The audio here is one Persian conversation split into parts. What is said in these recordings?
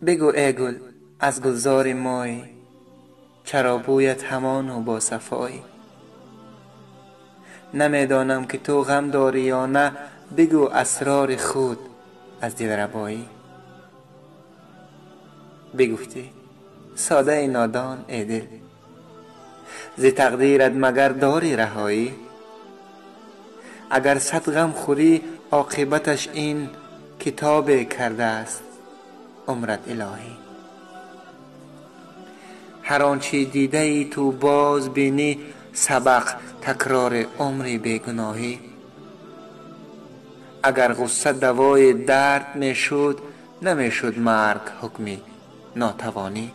بگو ای گل از گلزار مای، چرا بویت همان و با صفایی. نمیدانم که تو غم داری یا نه، بگو اسرار خود از دل ربایی. بگفتی ساده نادان ای دل، ز تقدیرت مگر داری رهایی. اگر صد غم خوری عاقبتش این، کتاب کرده است عمرت الهی. هر آنچه دیده ای تو باز بینی، سبق تکرار عمر بیگناهی. اگر غصه دوای درد می شد، نمی شد مرگ حکم ناتوانی.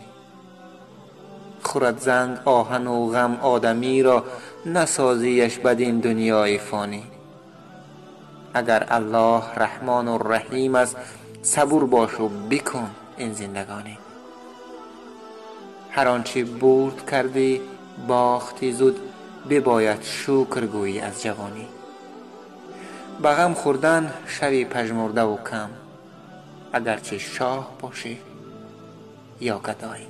خورد زنگ آهن و غم آدمی را، نسازیش بدین دنیای فانی. اگر الله رحمان و رحیم است، صبور باش و بکن این زندگانی. هر آنچه برد کردی باختی زود، بباید شکر گویی از جوانی. به غم خوردن شوی پژمرده و کم، اگرچه شاه باشی یا گدایی.